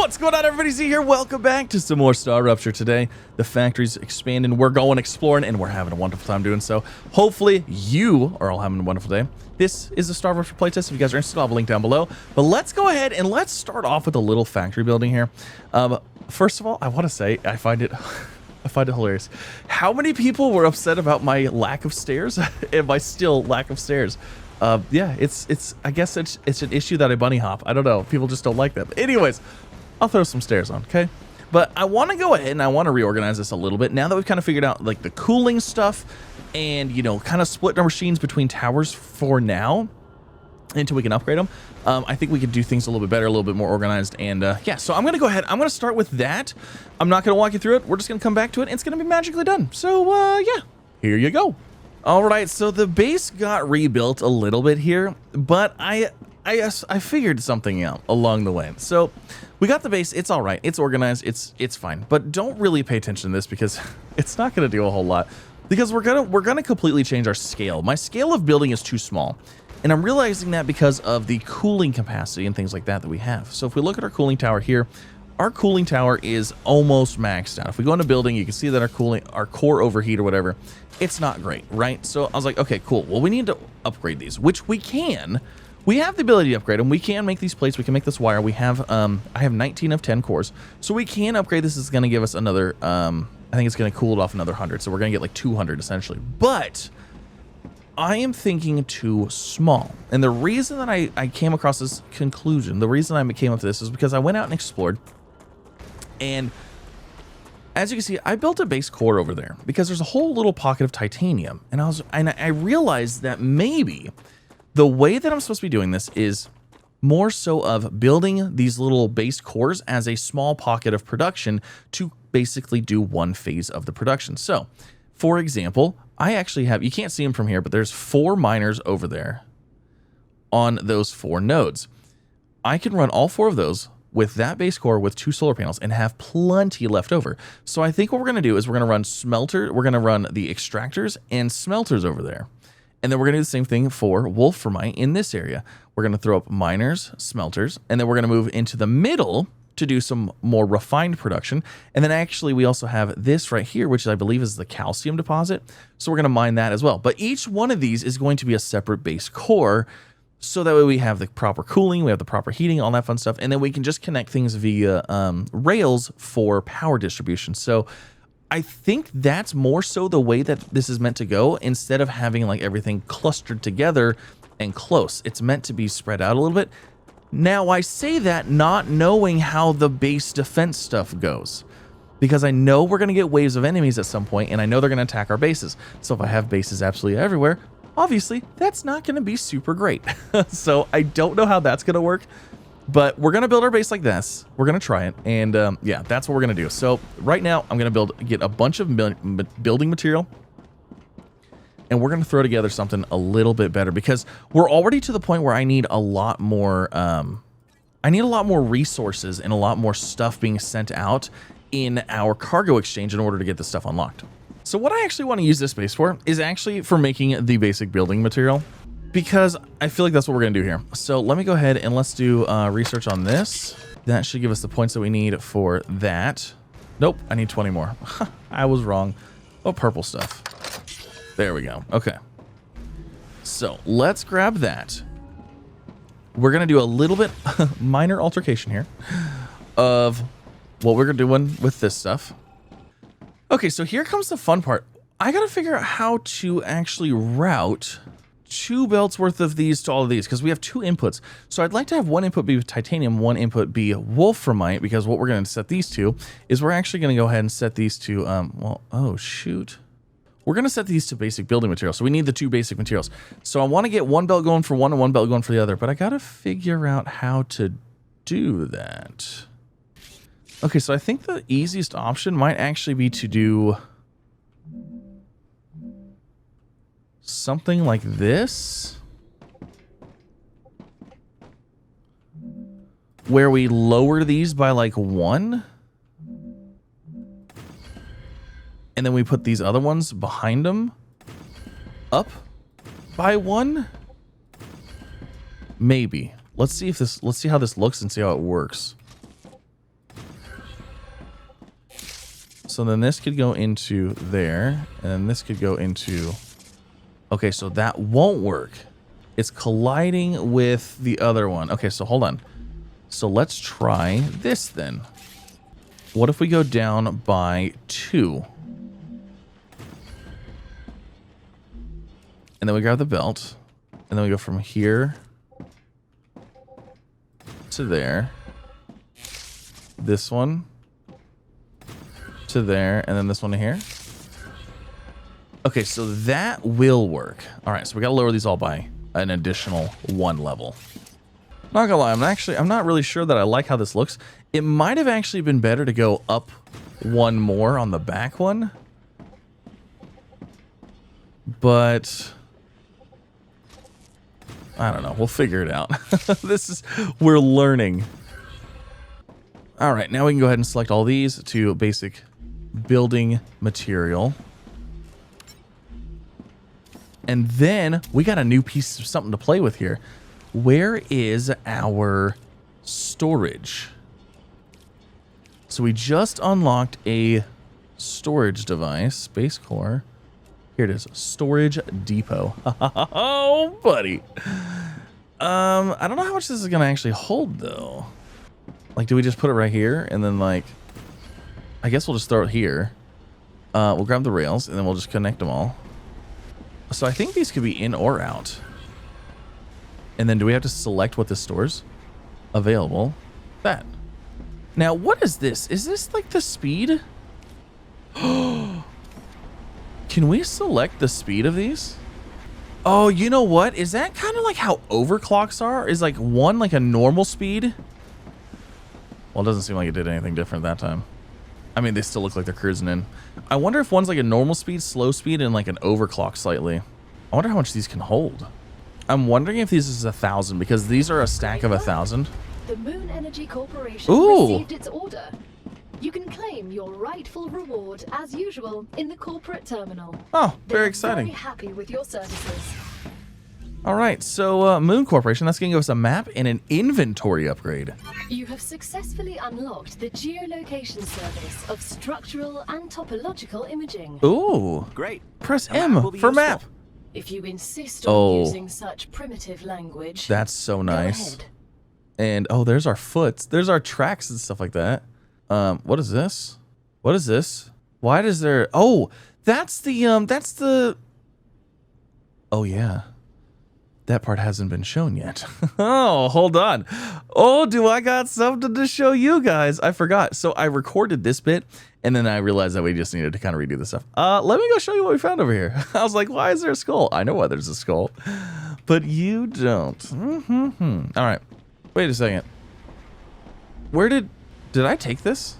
What's going on, everybody? Z here. Welcome back to some more StarRupture today. The factory's expanding, we're going exploring, and we're having a wonderful time doing so. Hopefully, you are all having a wonderful day. This is the StarRupture playtest. If you guys are interested, I'll have a link down below. But let's go ahead and let's start off with a little factory building here. First of all, I want to say I find it hilarious. How many people were upset about my lack of stairs and my still lack of stairs? Yeah, I guess it's an issue that I bunny hop. I don't know. People just don't like that. But anyways, I'll throw some stairs on, okay? But I want to go ahead and I want to reorganize this a little bit now that we've kind of figured out like the cooling stuff and, you know, kind of split our machines between towers for now until we can upgrade them. I think we could do things a little bit better, a little bit more organized. And yeah, so I'm going to go ahead. I'm going to start with that. I'm not going to walk you through it. We're just going to come back to it. And it's going to be magically done. So yeah, here you go. All right, so the base got rebuilt a little bit here, but I figured something out along the way. So we got the base. It's all right. It's organized. It's fine. But don't really pay attention to this because it's not going to do a whole lot. Because we're gonna completely change our scale. My scale of building is too small, and I'm realizing that because of the cooling capacity and things like that we have. So if we look at our cooling tower here, our cooling tower is almost maxed out. If we go into building, you can see that our core overheat or whatever, it's not great, right? So I was like, okay, cool. Well, we need to upgrade these, which we can. We have the ability to upgrade them. We can make these plates. We can make this wire. We have, I have 19 of 10 cores. So we can upgrade this. It's going to give us another, I think it's going to cool it off another 100. So we're going to get like 200 essentially. But I am thinking too small. And the reason that I came across this conclusion, the reason I came up to this is because I went out and explored. And as you can see, I built a base core over there because there's a whole little pocket of titanium. And I realized that maybe the way that I'm supposed to be doing this is more so of building these little base cores as a small pocket of production to basically do one phase of the production. So, for example, I actually have, you can't see them from here, but there's 4 miners over there on those 4 nodes. I can run all 4 of those with that base core with 2 solar panels and have plenty left over. So I think what we're going to do is we're going to run the extractors and smelters over there. And then we're going to do the same thing for wolframite in this area. We're going to throw up miners, smelters, and then we're going to move into the middle to do some more refined production. And then actually we also have this right here, which I believe is the calcium deposit. So we're going to mine that as well. But each one of these is going to be a separate base core. So that way we have the proper cooling, we have the proper heating, all that fun stuff. And then we can just connect things via rails for power distribution. So I think that's more so the way that this is meant to go instead of having like everything clustered together and close. It's meant to be spread out a little bit. Now I say that not knowing how the base defense stuff goes because I know we're going to get waves of enemies at some point and I know they're going to attack our bases. So if I have bases absolutely everywhere, obviously that's not going to be super great. So I don't know how that's going to work. But we're going to build our base like this. We're going to try it. And yeah, that's what we're going to do. So right now I'm going to get a bunch of building material. And we're going to throw together something a little bit better because we're already to the point where I need a lot more resources and a lot more stuff being sent out in our cargo exchange in order to get this stuff unlocked. So what I actually want to use this base for is actually for making the basic building material. Because I feel like that's what we're going to do here. So let me go ahead and let's do research on this. That should give us the points that we need for that. Nope, I need 20 more. I was wrong. Oh, purple stuff. There we go. Okay. So let's grab that. We're going to do a little bit minor altercation here of what we're doing with this stuff. Okay, so here comes the fun part. I got to figure out how to actually route 2 belts worth of these to all of these because we have 2 inputs. So I'd like to have one input be titanium, one input be wolframite because what we're going to set these to is we're actually going to go ahead and set these to, well, oh shoot. We're going to set these to basic building materials. So we need the 2 basic materials. So I want to get one belt going for one and one belt going for the other, but I got to figure out how to do that. Okay, so I think the easiest option might actually be to do something like this, where we lower these by like 1, and then we put these other ones behind them up by 1. Maybe. Let's see how this looks and see how it works. So then this could go into there, and then this could go into... Okay, so that won't work. It's colliding with the other one. Okay, so hold on. So let's try this then. What if we go down by 2? And then we grab the belt. And then we go from here to there. This one to there. And then this one to here. Okay, so that will work. All right, so we got to lower these all by an additional 1 level. Not gonna lie, I'm not really sure that I like how this looks. It might have actually been better to go up 1 more on the back one. But I don't know. We'll figure it out. We're learning. All right, now we can go ahead and select all these to basic building material. And then we got a new piece of something to play with here. Where is our storage? So we just unlocked a storage device, space core. Here it is, storage depot. Oh, buddy. I don't know how much this is gonna actually hold though. Like, do we just put it right here and then like, I guess we'll just throw it here. We'll grab the rails and then we'll just connect them all. So I think these could be in or out. And then do we have to select what this stores? Available. That. Now, what is this? Is this like the speed? Can we select the speed of these? Oh, you know what? Is that kind of like how overclocks are? Is like one like a normal speed? Well, it doesn't seem like it did anything different that time. I mean, they still look like they're cruising in. I wonder if one's like a normal speed, slow speed, and like an overclock slightly. I wonder how much these can hold. I'm wondering if these is 1,000 because these are a stack of 1,000. The Moon Energy Corporation received its order. You can claim your rightful reward as usual in the corporate terminal. Oh, very exciting. Very happy with your services. All right, so Moon Corporation, that's going to give us a map and an inventory upgrade. You have successfully unlocked the geolocation service of structural and topological imaging. Ooh, great. Press M for map. If you insist on using such primitive language, that's so nice. Go ahead. And oh, there's our foots. There's our tracks and stuff like that. What is this? What is this? Why does there... Oh, that's the... Oh, yeah. That part hasn't been shown yet. Oh, hold on. Oh, do I got something to show you guys? I forgot. So I recorded this bit, and then I realized that we just needed to kind of redo this stuff. Let me go show you what we found over here. I was like, why is there a skull? I know why there's a skull, but you don't. All right. Wait a second. Where did I take this?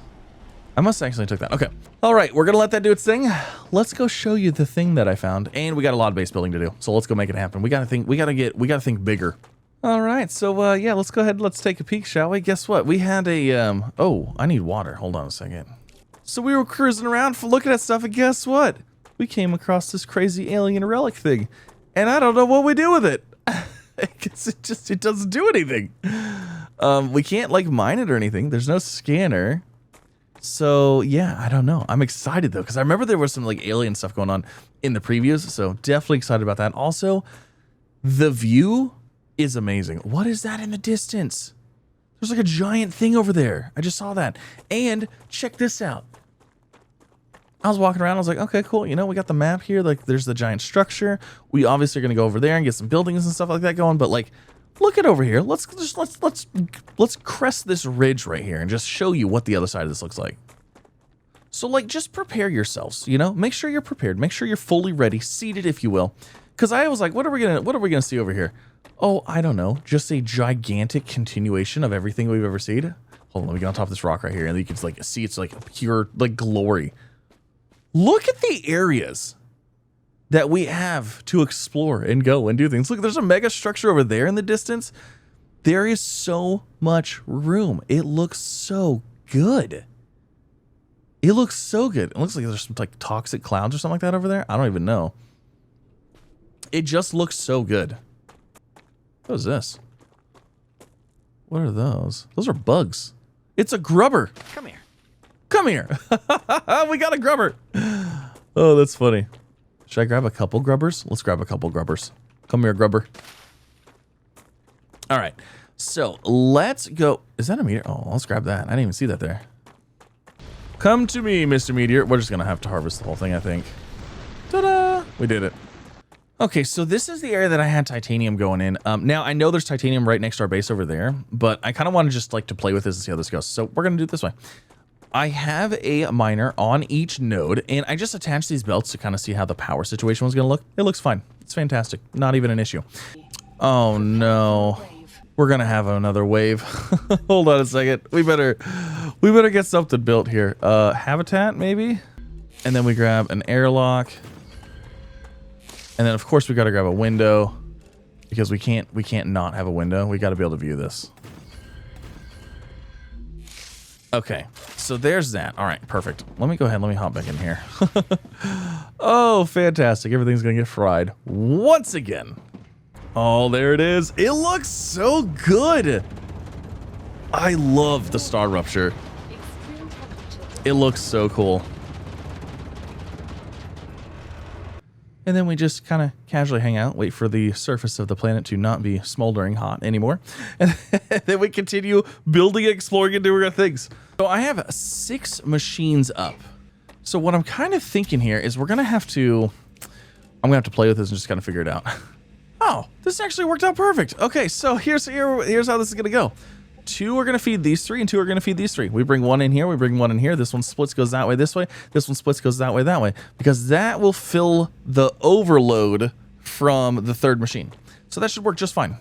I must actually took that. Okay. All right, we're gonna let that do its thing. Let's go show you the thing that I found, and we got a lot of base building to do. So let's go make it happen. We gotta think bigger. All right, so yeah, let's go ahead. Let's take a peek, shall we? Guess what? We had a oh, I need water. Hold on a second. So we were cruising around for looking at stuff, and guess what? We came across this crazy alien relic thing, and I don't know what we do with it. it doesn't do anything. We can't like mine it or anything. There's no scanner. So yeah, I don't know. I'm excited though, because I remember there was some like alien stuff going on in the previews. So definitely excited about that. Also, the view is amazing. What is that in the distance? There's like a giant thing over there. I just saw that. And check this out. I was walking around. I was like, okay, cool. You know, we got the map here. Like there's the giant structure. We obviously are going to go over there and get some buildings and stuff like that going. But like, look at over here. Let's crest this ridge right here and just show you what the other side of this looks like. So like, just prepare yourselves, you know, make sure you're prepared, make sure you're fully ready, seated, if you will. Cause I was like, what are we going to see over here? Oh, I don't know. Just a gigantic continuation of everything we've ever seen. Hold on, let me get on top of this rock right here. And you can like see it's like pure like glory. Look at the areas that we have to explore and go and do things. Look, there's a mega structure over there in the distance. There is so much room. It looks so good. It looks so good. It looks like there's some like toxic clouds or something like that over there. I don't even know. It just looks so good. What is this? What are those? Those are bugs. It's a grubber. Come here. Come here. We got a grubber. Oh, that's funny. Should I grab a couple grubbers? Let's grab a couple grubbers. Come here, grubber. All right. So let's go. Is that a meteor? Oh, let's grab that. I didn't even see that there. Come to me, Mr. Meteor. We're just going to have to harvest the whole thing, I think. Ta-da! We did it. Okay, so this is the area that I had titanium going in. Now, I know there's titanium right next to our base over there, but I kind of want to just like to play with this and see how this goes. So we're going to do it this way. I have a miner on each node, and I just attached these belts to kind of see how the power situation was going to look. It looks fine. It's fantastic. Not even an issue. Oh, no. We're going to have another wave. Hold on a second. We better get something built here. Habitat, maybe? And then we grab an airlock. And then, of course, we got to grab a window because we can't not have a window. We got to be able to view this. Okay, so there's that. All right, perfect. Let me go ahead. Let me hop back in here. Oh, fantastic. Everything's going to get fried once again. Oh, there it is. It looks so good. I love the StarRupture. It looks so cool. And then we just kind of casually hang out, wait for the surface of the planet to not be smoldering hot anymore. And then we continue building, exploring, and doing our things. So I have 6 machines up. So what I'm kind of thinking here is I'm going to have to play with this and just kind of figure it out. Oh, this actually worked out perfect. Okay, so here's how this is going to go. 2 are going to feed these 3, and 2 are going to feed these 3. We bring 1 in here, we bring 1 in here. This one splits, goes that way, this way. This one splits, goes that way, because that will fill the overload from the 3rd machine. So that should work just fine.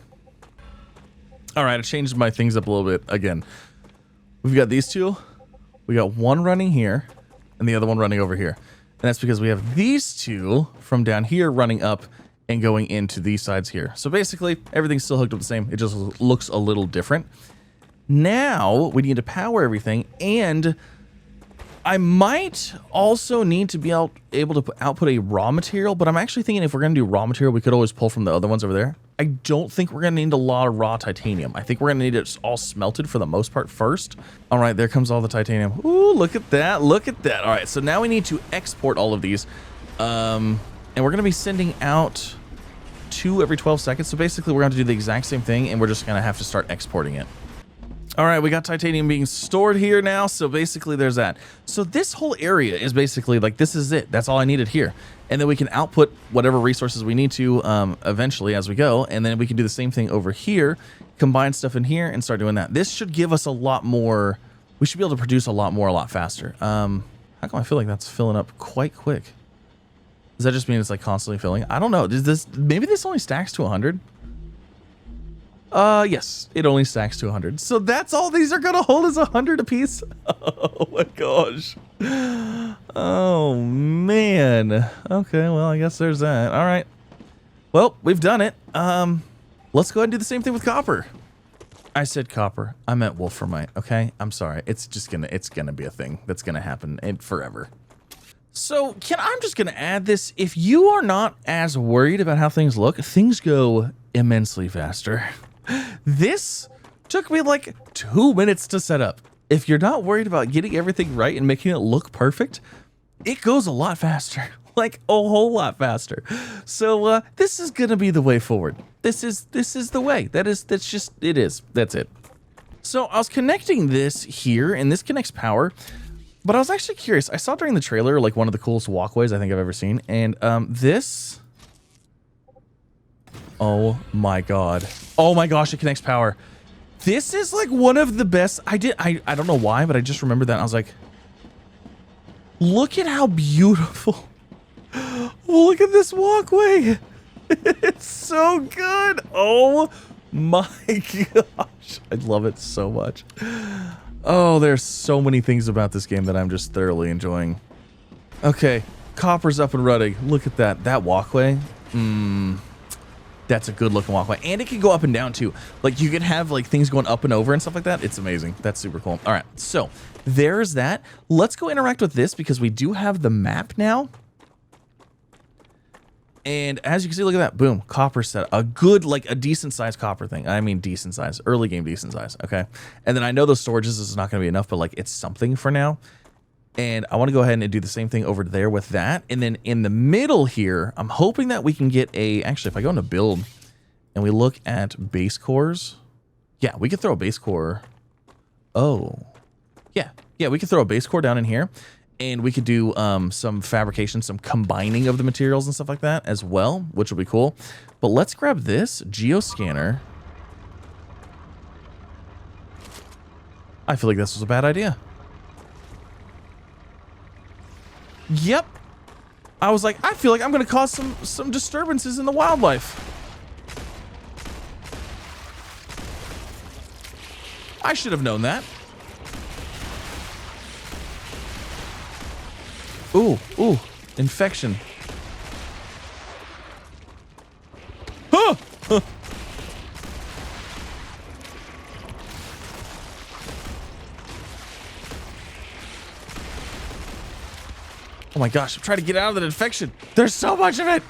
All right, I changed my things up a little bit again. We've got these 2. We got 1 running here, and the other one running over here. And that's because we have these 2 from down here running up and going into these sides here. So basically, everything's still hooked up the same. It just looks a little different. Now we need to power everything, and I might also need to be able to output a raw material, but I'm actually thinking if we're going to do raw material, we could always pull from the other ones over there. I don't think we're going to need a lot of raw titanium. I think we're going to need it all smelted for the most part first. All right, there comes all the titanium. Ooh, look at that. Look at that. All right, so now we need to export all of these. And we're going to be sending out 2 every 12 seconds. So basically, we're going to do the exact same thing, and we're just going to have to start exporting it. All right, we got titanium being stored here now, so basically there's that. So this whole area is basically like, this is it. That's all I needed here. And then we can output whatever resources we need to eventually as we go, and then we can do the same thing over here, combine stuff in here, and start doing that. This should give us a lot more. We should be able to produce a lot faster. How come I feel like that's filling up quite quick? Does that just mean it's like constantly filling? I don't know. Maybe this only stacks to 100? Yes, it only stacks to 100. So that's all these are gonna hold is 100 apiece. Oh my gosh. Oh man. Okay, well, I guess there's that. All right. Well, we've done it. Let's go ahead and do the same thing with copper. I said copper. I meant wolframite. Okay, I'm sorry. It's gonna be a thing that's gonna happen forever. So I'm just gonna add this. If you are not as worried about how things look, things go immensely faster. This took me like 2 minutes to set up. If you're not worried about getting everything right and making it look perfect, it goes a lot faster, like a whole lot faster. So this is gonna be the way forward. This is the way. That's it. So I was connecting this here, and this connects power. But I was actually curious. I saw during the trailer like one of the coolest walkways I think I've ever seen, and this. Oh my god. Oh my gosh, it connects power. This is like one of the best. I don't know why, but I just remembered that. And I was like, look at how beautiful. Look at this walkway. It's so good. Oh my gosh. I love it so much. Oh, there's so many things about this game that I'm just thoroughly enjoying. Okay, copper's up and running. Look at that. That walkway. That's a good looking walkway, and it can go up and down too. Like you can have like things going up and over and stuff like that. It's amazing. That's super cool. All right, so there's that. Let's go interact with this because we do have the map now. And as you can see, look at that. Boom, copper set. A good, like a decent sized copper thing. I mean, decent size, early game, decent size. Okay. And then I know those storages is not going to be enough, but like it's something for now. And I want to go ahead and do the same thing over there with that. And then in the middle here, I'm hoping that we can get a... Actually, if I go into build and we look at base cores... Yeah, we could throw a base core... Oh. Yeah, we could throw a base core down in here. And we could do some fabrication, some combining of the materials and stuff like that as well, which will be cool. But let's grab this Geoscanner. I feel like this was a bad idea. Yep. I was like, I feel like I'm going to cause some disturbances in the wildlife. I should have known that. Ooh, infection. Huh! Oh my gosh, I'm trying to get out of that infection. There's so much of it.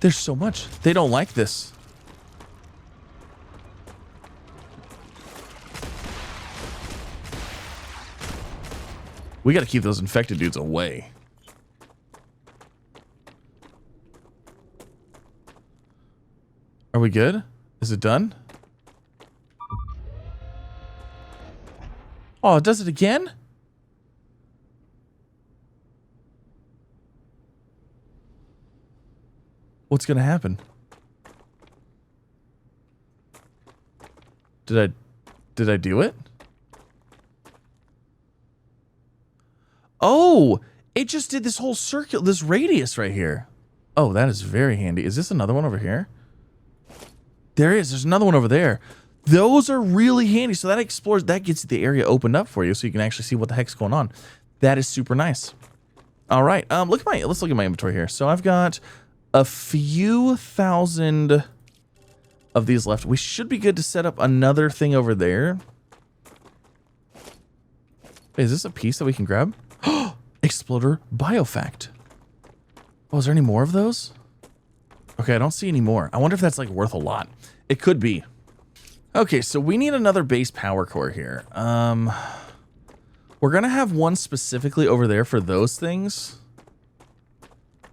There's so much. They don't like this. We got to keep those infected dudes away. Are we good? Is it done? Oh, it does it again? What's gonna happen? Did I do it? Oh, it just did this whole circle, this radius right here. Oh, that is very handy. Is this another one over here? There is. There's another one over there. Those are really handy. So that explores, that gets the area opened up for you so you can actually see what the heck's going on. That is super nice. All right. Let's look at my inventory here. So I've got a few thousand of these left. We should be good to set up another thing over there. Wait, is this a piece that we can grab? Exploder biofact. Oh, is there any more of those? Okay, I don't see any more. I wonder if that's like worth a lot. It could be. Okay, so we need another base power core here. We're gonna have one specifically over there for those things.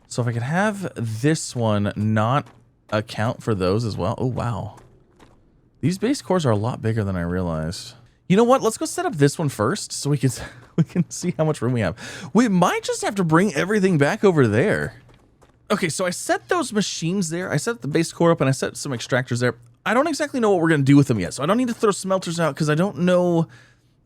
So if I could have this one not account for those as well. Oh, wow. These base cores are a lot bigger than I realized. You know what? Let's go set up this one first so we can see how much room we have. We might just have to bring everything back over there. Okay, so I set those machines there. I set the base core up and I set some extractors there. I don't exactly know what we're going to do with them yet. So I don't need to throw smelters out because I don't know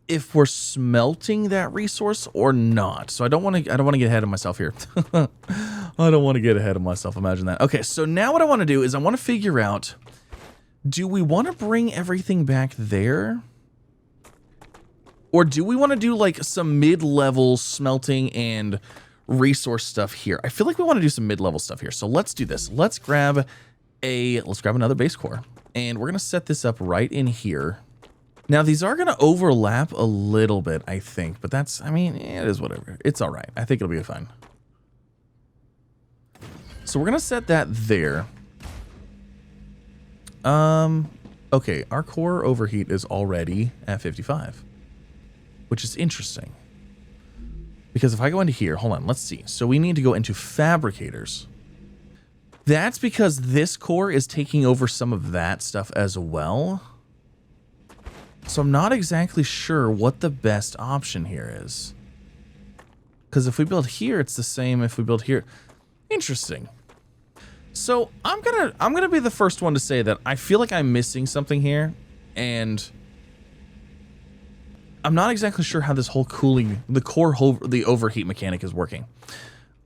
if we're smelting that resource or not. So I don't want to get ahead of myself here. I don't want to get ahead of myself. Imagine that. Okay, so now what I want to do is I want to figure out, do we want to bring everything back there? Or do we want to do like some mid-level smelting and resource stuff here? I feel like we want to do some mid-level stuff here. So let's do this. Let's grab another base core. And we're going to set this up right in here. Now, these are going to overlap a little bit, I think. But that's, I mean, it is whatever. It's all right. I think it'll be fine. So we're going to set that there. Okay, our core overheat is already at 55. Which is interesting. Because if I go into here, hold on, let's see. So we need to go into fabricators. That's because this core is taking over some of that stuff as well. So I'm not exactly sure what the best option here is. Because if we build here, it's the same if we build here. Interesting. So I'm gonna be the first one to say that I feel like I'm missing something here. And I'm not exactly sure how this whole cooling, the overheat mechanic is working.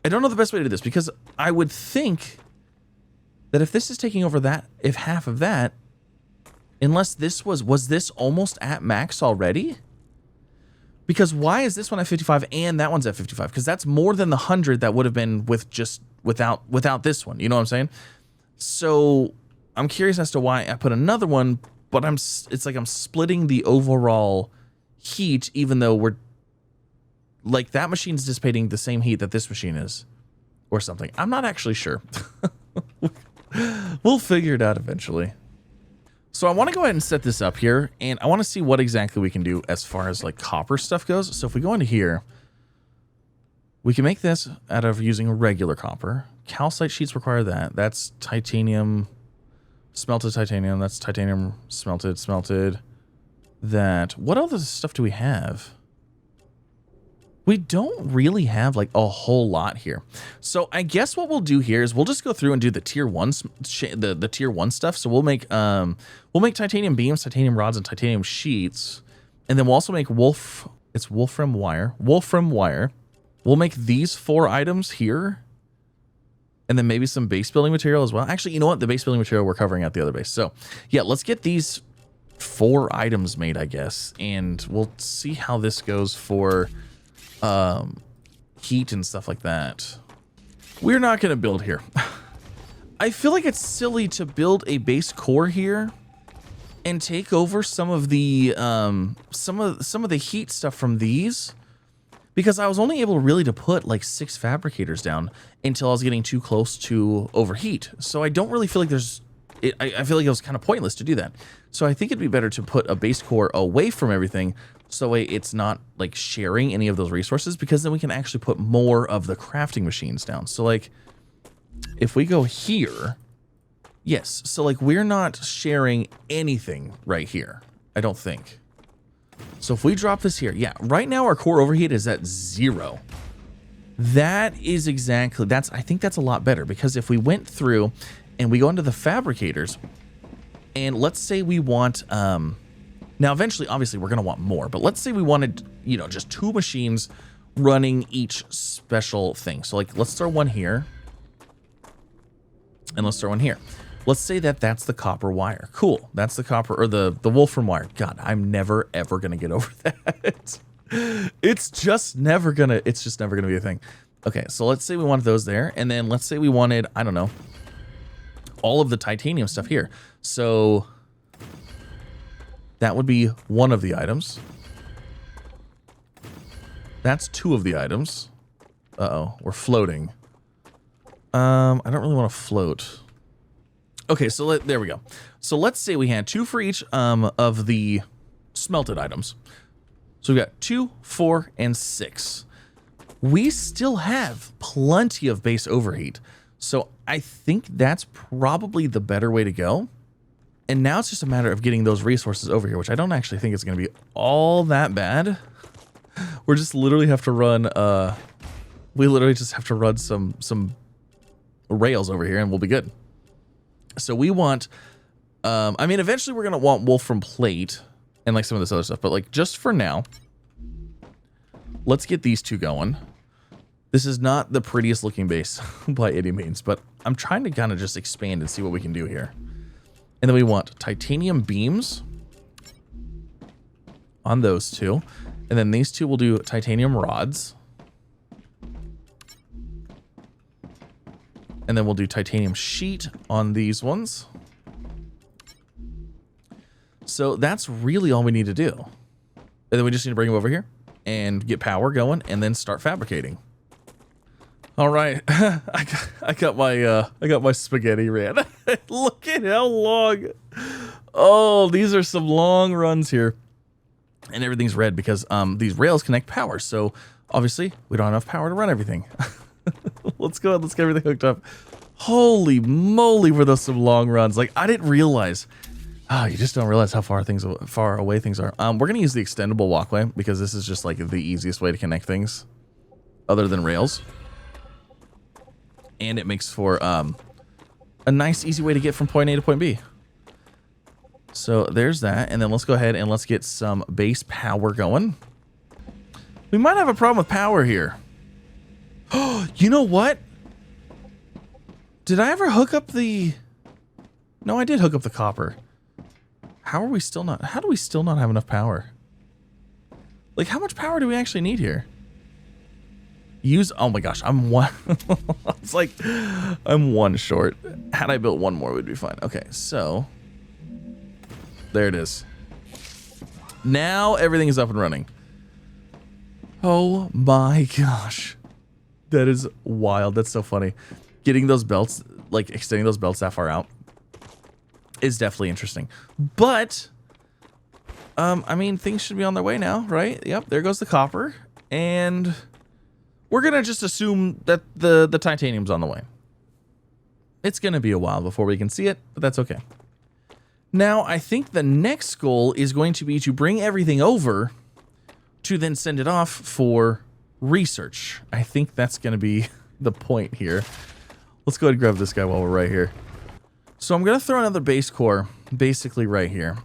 I don't know the best way to do this because I would think that if this is taking over that, if half of that, unless this was this almost at max already? Because why is this one at 55 and that one's at 55? Because that's more than the 100 that would have been with just without this one. You know what I'm saying? So I'm curious as to why I put another one, but it's like I'm splitting the overall heat, even though we're like that machine's dissipating the same heat that this machine is or something. I'm not actually sure. We'll figure it out eventually. So I want to go ahead and set this up here, and I want to see what exactly we can do as far as like copper stuff goes. So if we go into here, we can make this out of using regular copper. Calcite sheets require that. That's titanium, smelted titanium. That's titanium smelted. That. What other stuff do we have? We don't really have like a whole lot here. So I guess what we'll do here is we'll just go through and do the tier 1 the tier 1 stuff. So we'll make titanium beams, titanium rods, and titanium sheets. And then we'll also make wolfram wire. We'll make these 4 items here. And then maybe some base building material as well. Actually, you know what? The base building material we're covering at the other base. So yeah, let's get these 4 items made, I guess. And we'll see how this goes for heat and stuff like that. We're not going to build here. I feel like it's silly to build a base core here and take over some of the some of the heat stuff from these, because I was only able really to put like 6 fabricators down until I was getting too close to overheat. So I don't really feel like I feel like it was kind of pointless to do that. So I think it'd be better to put a base core away from everything, so that way it's not like sharing any of those resources, because then we can actually put more of the crafting machines down. So like if we go here, yes, so like we're not sharing anything right here, I don't think. So if we drop this here, yeah, right now our core overheat is at 0. That is exactly, I think that's a lot better, because if we went through and we go into the fabricators, and let's say we want, now eventually, obviously, we're going to want more, but let's say we wanted, you know, just 2 machines running each special thing. So like, let's throw one here, and let's throw one here. Let's say that that's the copper wire. Cool. That's the copper, or the wolfram wire. God, I'm never, ever going to get over that. It's just never going to be a thing. Okay, so let's say we wanted those there, and then let's say we wanted, I don't know, all of the titanium stuff here. So that would be 1 of the items. That's 2 of the items. Uh-oh, we're floating. I don't really want to float. Okay, so there we go. So let's say we had 2 for each of the smelted items. So we got 2, 4, and 6. We still have plenty of base overheat. So I think that's probably the better way to go. And now it's just a matter of getting those resources over here, which I don't actually think is going to be all that bad. We're just literally have to run, we literally just have to run some rails over here and we'll be good. So we want, I mean, eventually we're going to want wolfram plate and like some of this other stuff, but like just for now, let's get these 2 going. This is not the prettiest looking base by any means, but I'm trying to kind of just expand and see what we can do here. And then we want titanium beams on those 2. And then these 2 will do titanium rods. And then we'll do titanium sheet on these ones. So that's really all we need to do. And then we just need to bring them over here and get power going and then start fabricating. All right, I got my spaghetti ran. Look at how long. Oh, these are some long runs here, and everything's red because these rails connect power. So obviously we don't have enough power to run everything. Let's go ahead, let's get everything hooked up. Holy moly, were those some long runs? Like I didn't realize. Oh, you just don't realize how far away things are. We're gonna use the extendable walkway because this is just like the easiest way to connect things, other than rails. And it makes for a nice, easy way to get from point A to point B. So there's that. And then let's go ahead and let's get some base power going. We might have a problem with power here. Oh, you know what? Did I ever hook up the... No, I did hook up the copper. How do we still not have enough power? Like, how much power do we actually need here? Oh my gosh, I'm one. It's like, I'm 1 short. Had I built 1 more, we'd be fine. Okay, so there it is. Now everything is up and running. Oh my gosh. That is wild. That's so funny. Getting those belts, like extending those belts that far out is definitely interesting. But I mean, things should be on their way now, right? Yep, there goes the copper, and we're gonna just assume that the titanium's on the way. It's gonna be a while before we can see it, but that's okay. Now, I think the next goal is going to be to bring everything over to then send it off for research. I think that's going to be the point here. Let's go ahead and grab this guy while we're right here. So I'm going to throw another base core basically right here.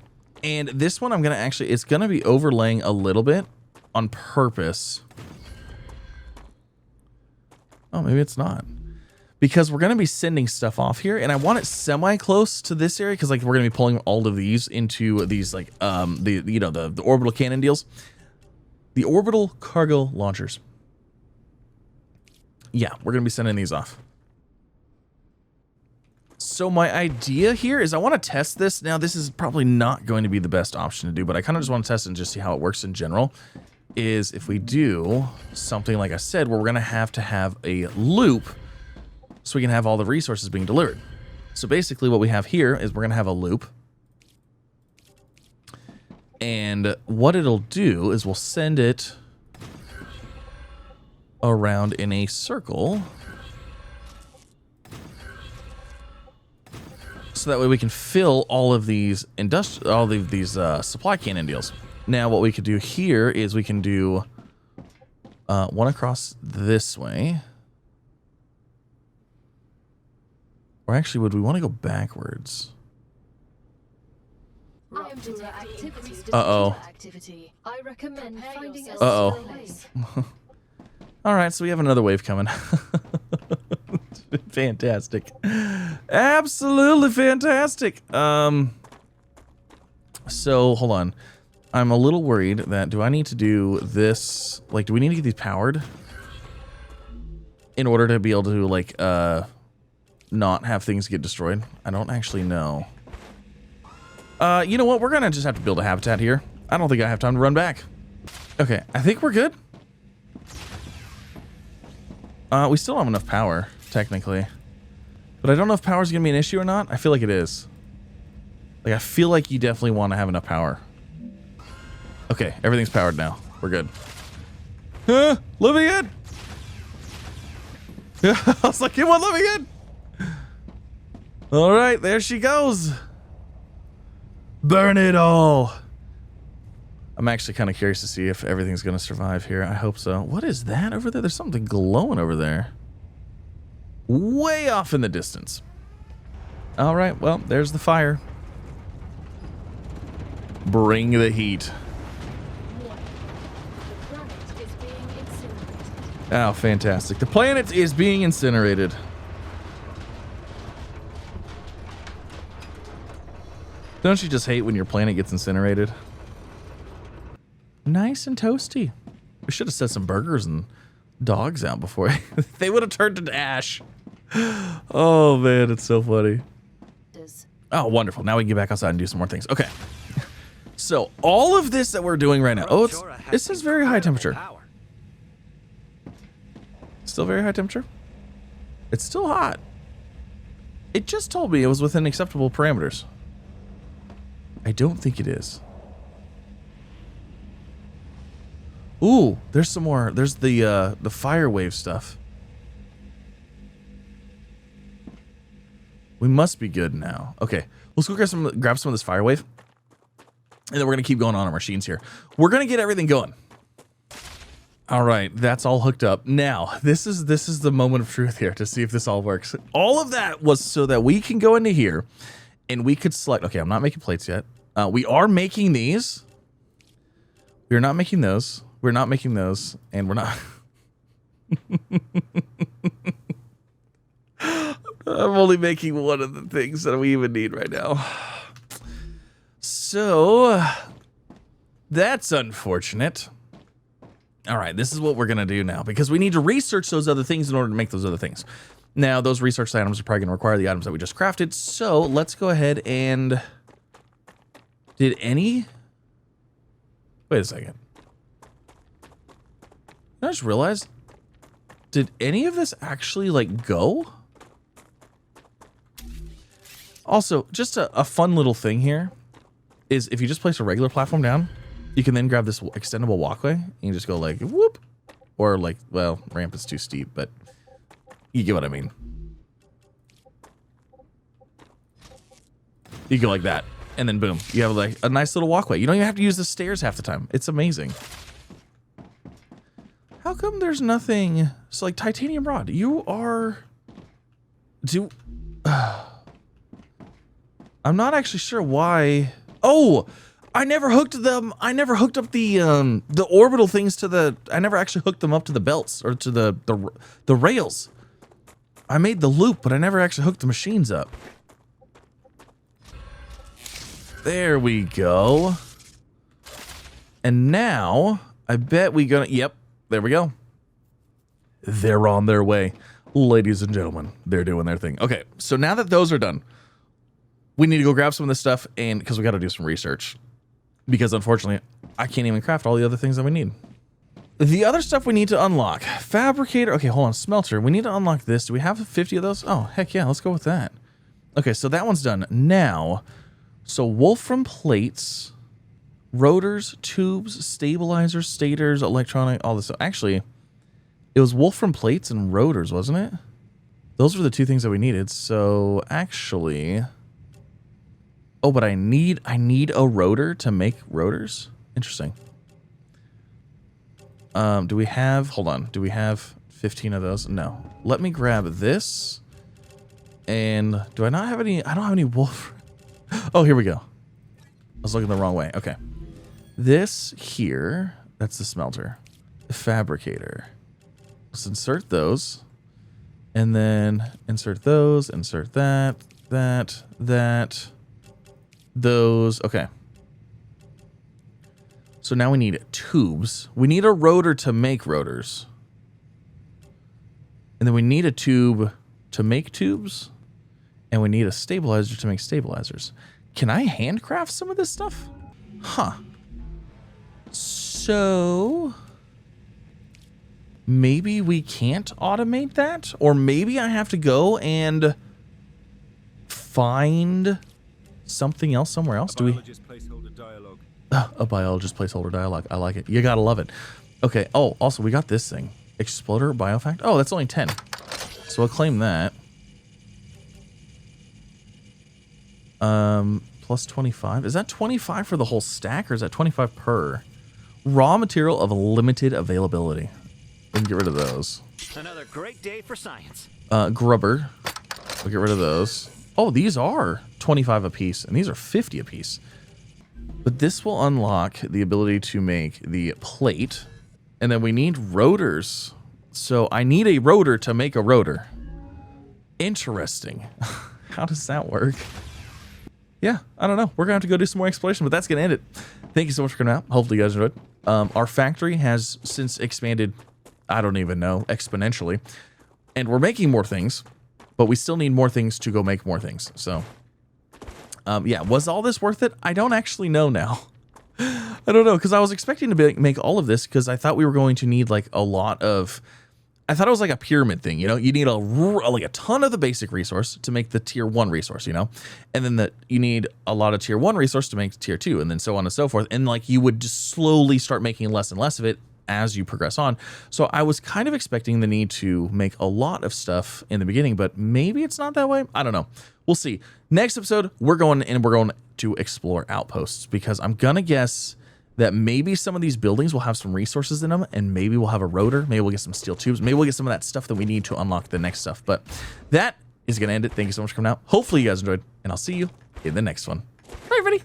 And this one I'm going to actually, it's going to be overlaying a little bit on purpose. Oh, maybe it's not. Because we're going to be sending stuff off here, and I want it semi-close to this area, because like we're going to be pulling all of these into these like the orbital cannon deals. The orbital cargo launchers. Yeah, we're going to be sending these off. So my idea here is I want to test this. Now, this is probably not going to be the best option to do, but I kind of just want to test it and just see how it works in general. Is if we do something like I said, where we're going to have a loop, so we can have all the resources being delivered. So basically what we have here is we're going to have a loop. And what it'll do is we'll send it around in a circle. So that way we can fill all of these supply cannon deals. Now what we could do here is we can do one across this way. Or actually, would we want to go backwards? Uh-oh. I recommend finding a All right, so we have another wave coming. Fantastic. Absolutely fantastic. So, hold on. I'm a little worried that, do I need to do this? Like, do we need to get these powered? In order to be able to, like, not have things get destroyed? I don't actually know. You know what? We're gonna just have to build a habitat here. I don't think I have time to run back. Okay, I think we're good. We still don't have enough power, technically. But I don't know if power's gonna be an issue or not. I feel like it is. Like, I feel like you definitely want to have enough power. Okay, everything's powered now. We're good. Let me in! I was like, come on, let me in! All right, there she goes. Burn it all. I'm actually kind of curious to see if everything's going to survive here. I hope so. What is that over there? There's something glowing over there. Way off in the distance. All right, well, there's the fire. Bring the heat. Oh, fantastic. The planet is being incinerated. Don't you just hate when your planet gets incinerated? Nice and toasty. We should have set some burgers and dogs out before they would have turned into ash. Oh man, it's so funny. Oh, wonderful. Now we can get back outside and do some more things. Okay. So all of this that we're doing right now. Oh, this is very high temperature. Still very high temperature? It's still hot. It just told me it was within acceptable parameters. I don't think it is. Ooh, there's some more. There's the fire wave stuff. We must be good now. Okay, let's go grab some of this fire wave, and then we're gonna keep going on our machines here. We're gonna get everything going. All right, that's all hooked up. Now, this is the moment of truth here to see if this all works. All of that was so that we can go into here, and we could select. Okay, I'm not making plates yet. We are making these. We're not making those. We're not making those, and we're not. I'm only making one of the things that we even need right now. So, that's unfortunate. All right, this is what we're going to do now, because we need to research those other things in order to make those other things. Now, those research items are probably going to require the items that we just crafted, so let's go ahead and... Did any... Wait a second. I just realized... Did any of this actually, like, go? Also, just a fun little thing here is if you just place a regular platform down, you can then grab this extendable walkway and you just go like whoop, or like, well, ramp is too steep, but you get what I mean. You go like that, and then boom, you have like a nice little walkway. You don't even have to use the stairs half the time. It's amazing. How come there's nothing? So like titanium rod, you are. I'm not actually sure why. Oh, I never hooked them. I never hooked up the orbital things to the. I never actually hooked them up to the belts or to the rails. I made the loop, but I never actually hooked the machines up. There we go. And now I bet we gonna. Yep, there we go. They're on their way, ladies and gentlemen. They're doing their thing. Okay, so now that those are done, we need to go grab some of this stuff, and because we got to do some research, because unfortunately I can't even craft all the other things that we need. The other stuff we need to unlock, Fabricator. Okay, hold on, smelter. We need to unlock this. Do we have 50 of those? Oh, heck yeah, let's go with that. Okay, so that one's done. Now, so wolfram plates, rotors, tubes, stabilizers, stators, electronic, all this. Actually, it was wolfram plates and rotors, wasn't it? Those were the two things that we needed. So actually, oh, but I need a rotor to make rotors. Interesting. Do we have, hold on, do we have 15 of those? No. Let me grab this. And do I not have any? I don't have any wolf. Oh, here we go. I was looking the wrong way. Okay. This here, that's the smelter. The fabricator. Let's insert those. And then insert those, insert that, those. Okay. So now we need tubes. We need a rotor to make rotors. And then we need a tube to make tubes. And we need a stabilizer to make stabilizers. Can I handcraft some of this stuff? Huh. So maybe we can't automate that? Or maybe I have to go and find something else somewhere else. Do we? A biologist placeholder dialogue. I like it. You gotta love it. Okay. Oh, also we got this thing. Exploder biofact. Oh, that's only 10. So I'll claim that. Plus 25. Is that 25 for the whole stack, or is that 25 per? Raw material of limited availability. We can get rid of those. Another great day for science. Grubber. We'll get rid of those. Oh, these are 25 a piece, and these are 50 a piece. But this will unlock the ability to make the plate, and then we need rotors. So I need a rotor to make a rotor. Interesting. How does that work? Yeah, I don't know. We're going to have to go do some more exploration, but that's going to end it. Thank you so much for coming out. Hopefully you guys enjoyed. Our factory has since expanded, I don't even know, exponentially. And we're making more things, but we still need more things to go make more things. So, yeah, was all this worth it? I don't actually know now. I don't know, because I was expecting to make all of this because I thought we were going to need like a lot of... I thought it was like a pyramid thing, you know? You need like a ton of the basic resource to make the tier 1 resource, you know? And then you need a lot of tier 1 resource to make tier 2, and then so on and so forth. And like you would just slowly start making less and less of it as you progress on. So I was kind of expecting the need to make a lot of stuff in the beginning, but maybe it's not that way. I don't know. We'll see. Next episode, we're going to explore outposts, because I'm gonna guess that maybe some of these buildings will have some resources in them, and maybe we'll have a rotor. Maybe we'll get some steel tubes. Maybe we'll get some of that stuff that we need to unlock the next stuff. But that is going to end it. Thank you so much for coming out. Hopefully you guys enjoyed, and I'll see you in the next one. Bye, everybody.